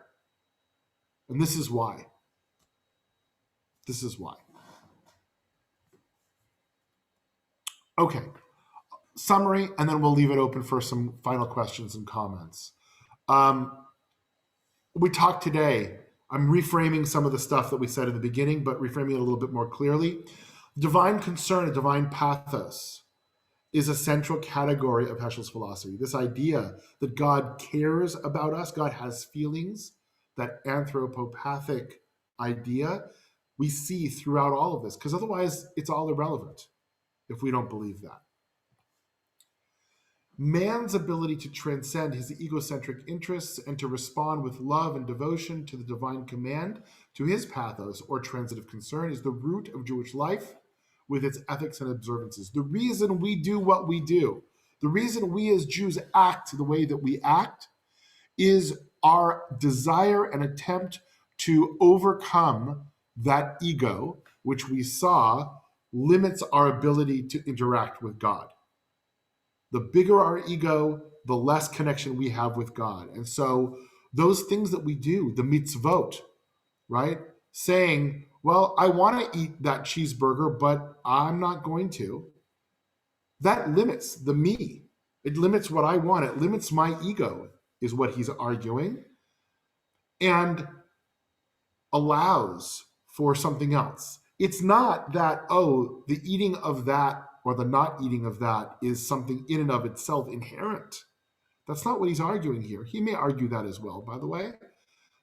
And this is why. This is why. Okay. Summary, and then we'll leave it open for some final questions and comments. We talked today, I'm reframing some of the stuff that we said in the beginning, but reframing it a little bit more clearly. Divine concern, a divine pathos, is a central category of Heschel's philosophy. This idea that God cares about us, God has feelings, that anthropopathic idea, we see throughout all of this, because otherwise it's all irrelevant if we don't believe that. Man's ability to transcend his egocentric interests and to respond with love and devotion to the divine command, to his pathos or transitive concern, is the root of Jewish life with its ethics and observances. The reason we do what we do, the reason we as Jews act the way that we act, is our desire and attempt to overcome that ego, which we saw limits our ability to interact with God. The bigger our ego, the less connection we have with God. And so those things that we do, the mitzvot, right? Saying, well, I want to eat that cheeseburger, but I'm not going to. That limits the me. It limits what I want. It limits my ego, is what he's arguing, and allows for something else. It's not that, oh, the eating of that or the not eating of that is something in and of itself inherent. That's not what he's arguing here. He may argue that as well, by the way.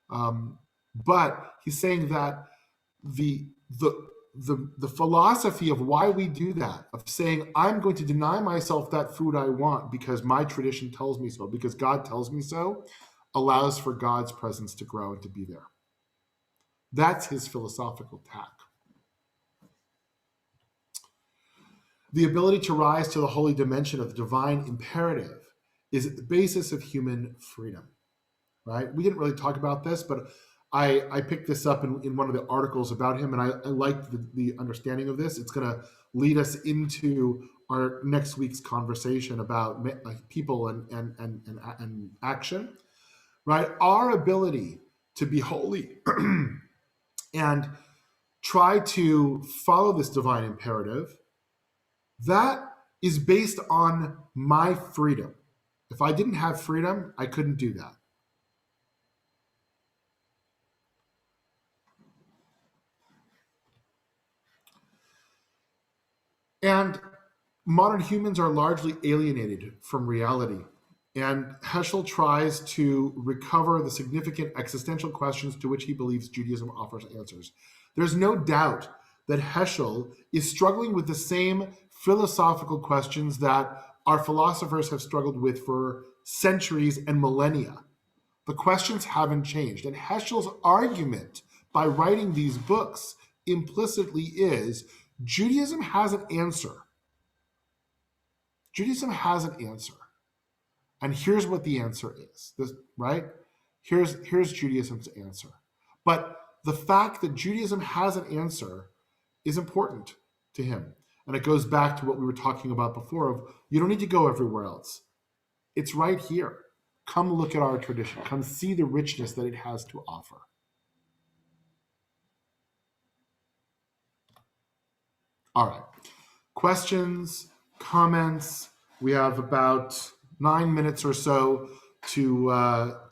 But he's saying that the philosophy of why we do that, of saying, I'm going to deny myself that food I want because my tradition tells me so, because God tells me so, allows for God's presence to grow and to be there. That's his philosophical tack. The ability to rise to the holy dimension of the divine imperative is at the basis of human freedom, right? We didn't really talk about this, but I picked this up in one of the articles about him, and I liked the understanding of this. It's going to lead us into our next week's conversation about people and action, right? Our ability to be holy and try to follow this divine imperative, that is based on my freedom. If I didn't have freedom, I couldn't do that. And modern humans are largely alienated from reality. And Heschel tries to recover the significant existential questions to which he believes Judaism offers answers. There's no doubt that Heschel is struggling with the same philosophical questions that our philosophers have struggled with for centuries and millennia. The questions haven't changed. And Heschel's argument by writing these books implicitly is, Judaism has an answer. Judaism has an answer. And here's what the answer is, right? Here's Judaism's answer. But the fact that Judaism has an answer is important to him. And it goes back to what we were talking about before of you don't need to go everywhere else. It's right here. Come look at our tradition. Come see the richness that it has to offer. All right. Questions, comments? We have about 9 minutes or so to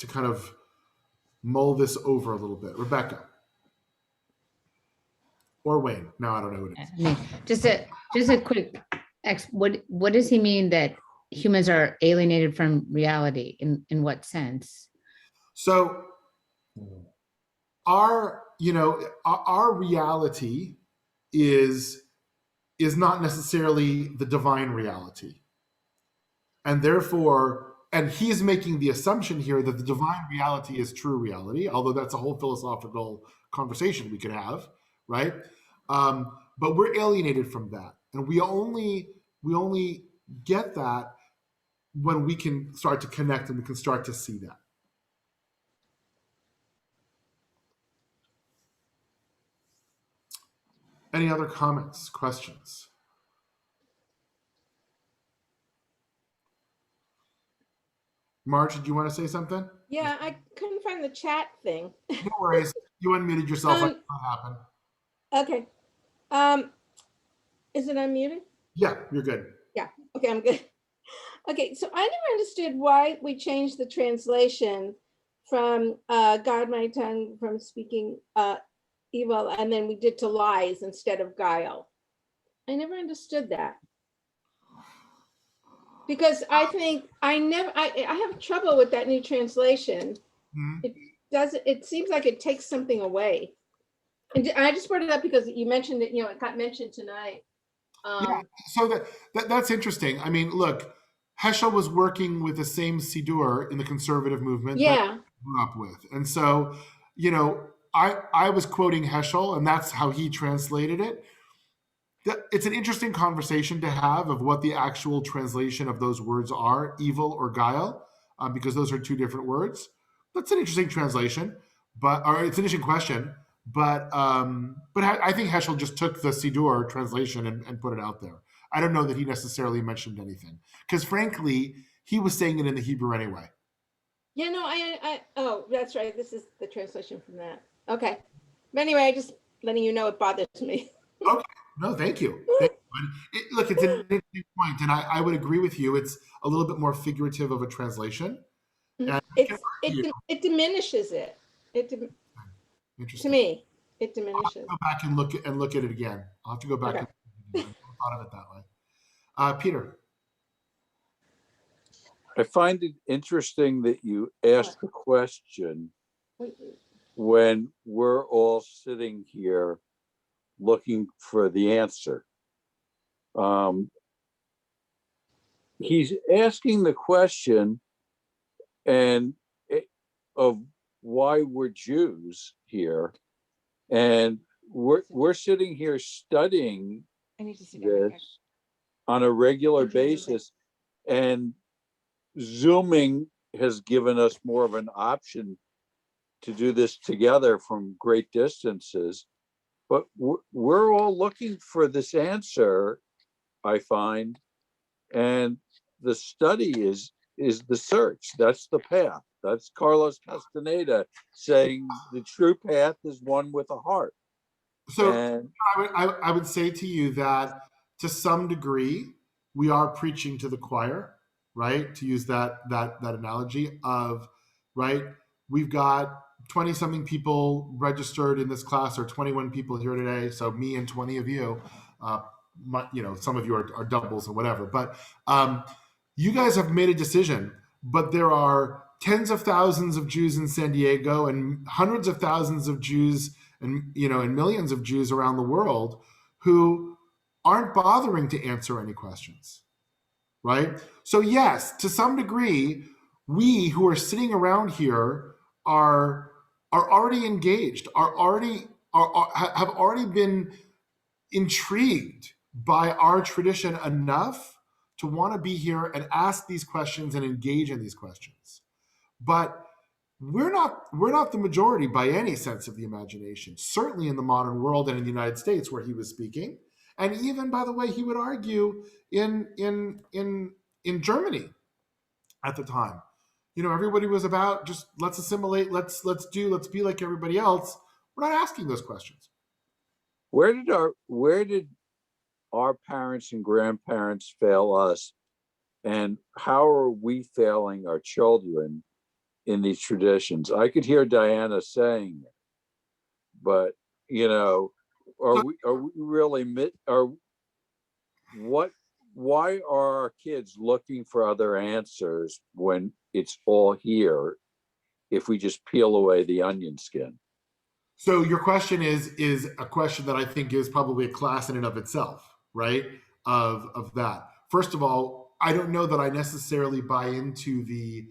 kind of mull this over a little bit. Rebecca. Or Wayne. No, I don't know who it is. I mean, just a quick what does he mean that humans are alienated from reality? In what sense? So our reality is not necessarily the divine reality. And therefore, and he's making the assumption here that the divine reality is true reality, although that's a whole philosophical conversation we could have, right? But we're alienated from that. And we only get that when we can start to connect and we can start to see that. Any other comments, questions? Marge, did you want to say something? Yeah, I couldn't find the chat thing. No worries. You unmuted yourself. What happened? Okay. Is it unmuted? Yeah, you're good. Yeah. Okay, I'm good. Okay, so I never understood why we changed the translation from guard my tongue from speaking evil, and then we did to lies instead of guile. I never understood that. Because I think I have trouble with that new translation. Mm-hmm. It seems like it takes something away. And I just brought it up because you mentioned it, it got mentioned tonight. Yeah, so that's interesting. I mean, look, Heschel was working with the same Siddur in the conservative movement that I grew up with. And so, I was quoting Heschel, and that's how he translated it. It's an interesting conversation to have of what the actual translation of those words are, evil or guile, because those are two different words. That's an interesting translation, or it's an interesting question. But I think Heschel just took the Siddur translation and put it out there. I don't know that he necessarily mentioned anything, because frankly, he was saying it in the Hebrew anyway. Yeah, no, oh, that's right. This is the translation from that. Okay. But anyway, just letting you know it bothers me. Okay. No, thank you. Look, it's an interesting point, and I would agree with you. It's a little bit more figurative of a translation. It diminishes it. To me, it diminishes. I'll have to go back and look at it again. I'll have to go back and look at it again. I thought of it that way. Peter. I find it interesting that you asked the question when we're all sitting here looking for the answer. He's asking the question of why we're Jews here, and we're sitting here studying this on a regular basis, and Zooming has given us more of an option to do this together from great distances. But we're all looking for this answer, I find, and the study is the search. That's the path. That's Carlos Castaneda saying the true path is one with a heart. So I would say to you that to some degree, we are preaching to the choir, right? To use that analogy of, right? We've got 20-something people registered in this class, or 21 people here today. So me and 20 of you, some of you are doubles or whatever. But you guys have made a decision. But there are tens of thousands of Jews in San Diego, and hundreds of thousands of Jews, and and millions of Jews around the world who aren't bothering to answer any questions, right? So yes, to some degree, we who are sitting around here are already engaged, have already been intrigued by our tradition enough to want to be here and ask these questions and engage in these questions. But we're not the majority by any sense of the imagination, certainly in the modern world and in the United States where he was speaking. And even, by the way, he would argue in Germany at the time. Everybody was about just let's assimilate, let's be like everybody else. We're not asking those questions. Where did our parents and grandparents fail us, and how are we failing our children in these traditions? I could hear Diana saying it, but are we really why are our kids looking for other answers when it's all here if we just peel away the onion skin? So your question is a question that I think is probably a class in and of itself, right? Of that. First of all, I don't know that I necessarily buy into the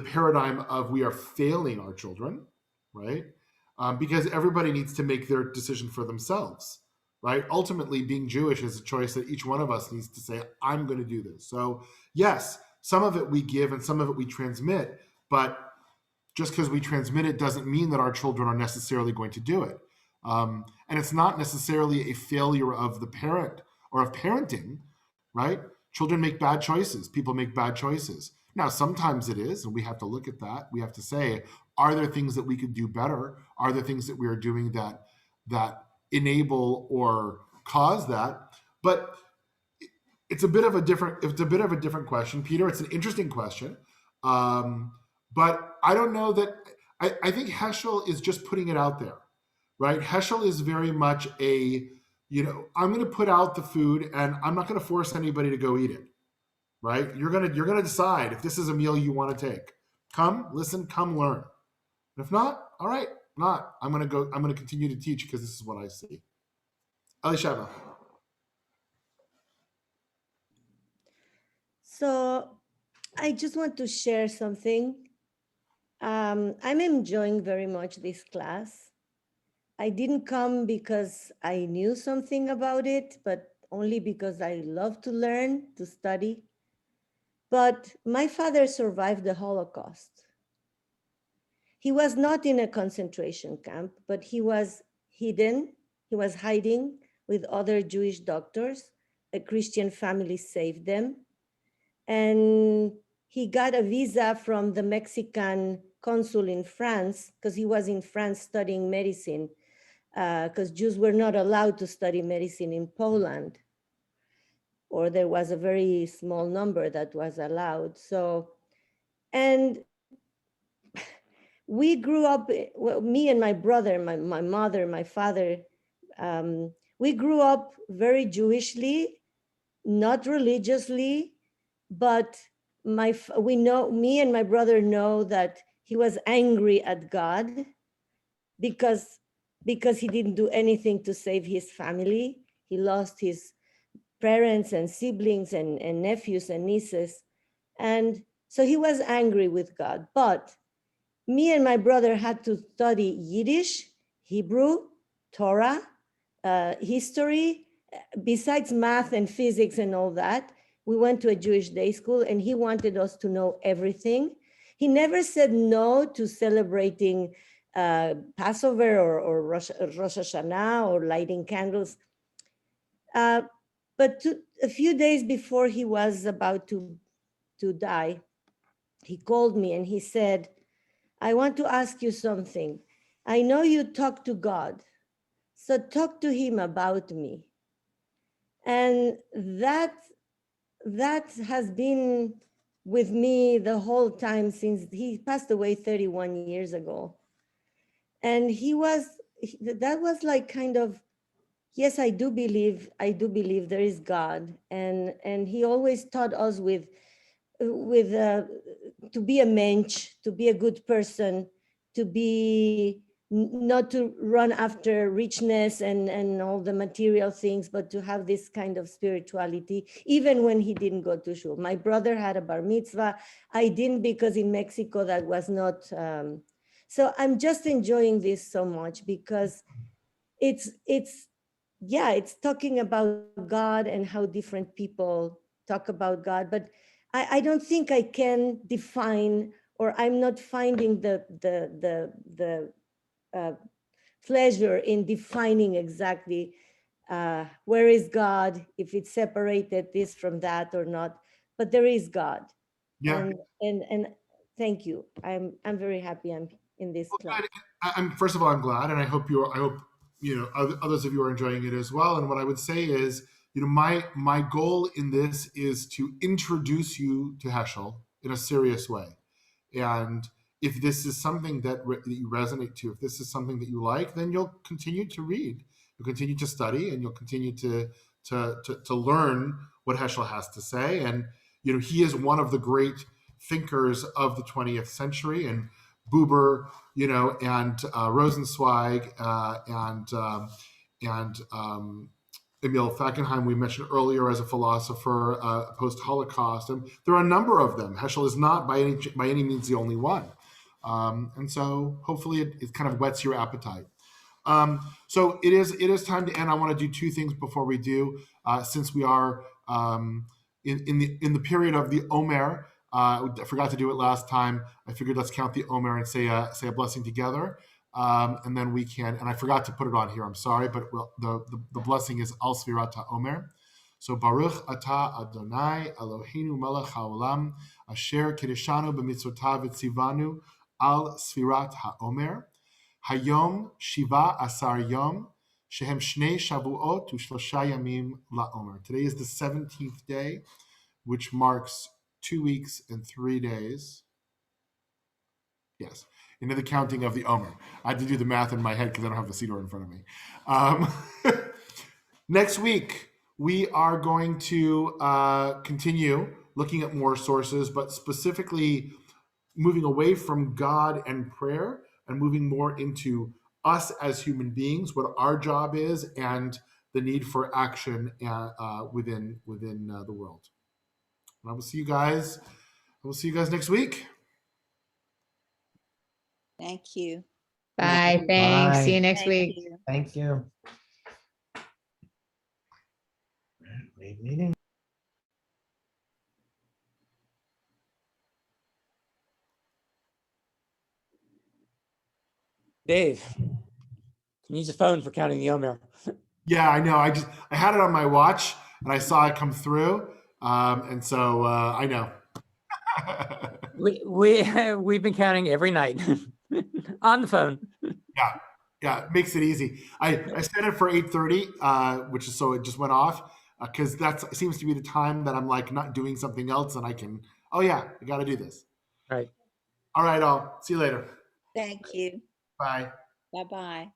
paradigm of we are failing our children, right? Because everybody needs to make their decision for themselves, right? Ultimately, being Jewish is a choice that each one of us needs to say, I'm going to do this. So yes, some of it we give and some of it we transmit, but just because we transmit it doesn't mean that our children are necessarily going to do it. And it's not necessarily a failure of the parent or of parenting, right? Children make bad choices. People make bad choices. Now, sometimes it is, and we have to look at that. We have to say, are there things that we could do better? Are there things that we are doing that enable or cause that? But it's a bit of a different question, Peter. It's an interesting question. But I don't know that, I think Heschel is just putting it out there, right? Heschel is very much I'm going to put out the food and I'm not going to force anybody to go eat it, right? You're going to decide if this is a meal you want to take. Come, listen, come learn. If not, all right, not. I'm going to continue to teach because this is what I see. Elisheva. So I just want to share something. I'm enjoying very much this class. I didn't come because I knew something about it, but only because I love to learn, to study. But my father survived the Holocaust. He was not in a concentration camp, but he was hidden. He was hiding with other Jewish doctors. A Christian family saved them. And he got a visa from the Mexican consul in France because he was in France studying medicine because Jews were not allowed to study medicine in Poland, or there was a very small number that was allowed. So, and we grew up, well, me and my brother, my mother, my father, we grew up very Jewishly, not religiously, but me and my brother know that he was angry at God because he didn't do anything to save his family. He lost his parents and siblings and nephews and nieces. And so he was angry with God. But me and my brother had to study Yiddish, Hebrew, Torah, history, besides math and physics and all that. We went to a Jewish day school and he wanted us to know everything. He never said no to celebrating Passover or Rosh Hashanah or lighting candles. But a few days before he was about to die, he called me and he said, I want to ask you something. I know you talk to God, so talk to him about me. And that has been with me the whole time since he passed away 31 years ago. And that was like kind of, yes, I do believe there is God. And he always taught us with to be a mensch, to be a good person, to be not to run after richness and all the material things, but to have this kind of spirituality, even when he didn't go to shul. My brother had a bar mitzvah. I didn't because in Mexico that was not. So I'm just enjoying this so much because it's talking about God and how different people talk about God, but I don't think I can define or I'm not finding the pleasure in defining exactly where is God, if it's separated this from that or not, but there is God. Yeah. And thank you. I'm very happy I'm in this class. I'm first of all, I'm glad, and I hope others of you are enjoying it as well. And what I would say is, my goal in this is to introduce you to Heschel in a serious way. And if this is something that you resonate to, if this is something that you like, then you'll continue to read, you'll continue to study, and you'll continue to learn what Heschel has to say. And he is one of the great thinkers of the 20th century, and Buber, and Rosenzweig, and Emil Fackenheim, we mentioned earlier as a philosopher post-Holocaust, and there are a number of them. Heschel is not by any means the only one, and so hopefully it kind of whets your appetite. So it is time to end. I want to do two things before we do, since we are in the period of the Omer. I forgot to do it last time. I figured let's count the Omer and say a blessing together. And then we can, and I forgot to put it on here, I'm sorry, but the blessing is Al Sfirat HaOmer. So Baruch Atah Adonai Eloheinu Melech HaOlam Asher Kiddushanu B'mitzvotav V'tzivanu Al Sfirat HaOmer Hayom Shiva Asar Yom Shehem Shnei Shavuot U'Shlosha Yamim LaOmer. Today is the 17th day, which marks 2 weeks and 3 days. Yes, into the counting of the Omer. I had to do the math in my head because I don't have the Siddur in front of me. Next week, we are going to continue looking at more sources, but specifically moving away from God and prayer and moving more into us as human beings, what our job is, and the need for action within the world. And I will see you guys. Next week. Thank you. Bye. Thanks. Bye. See you next Thank week. you. Thank you. Great meeting. Dave, can use the phone for counting the Omer. Yeah, I know. I had it on my watch and I saw it come through, and so I know. We've been counting every night on the phone. Yeah, it makes it easy. I set it for 8:30, which is so it just went off because that seems to be the time that I'm like not doing something else and I can. Oh yeah, I got to do this. Right. All right, I'll see you later. Thank you. Bye. Bye-bye.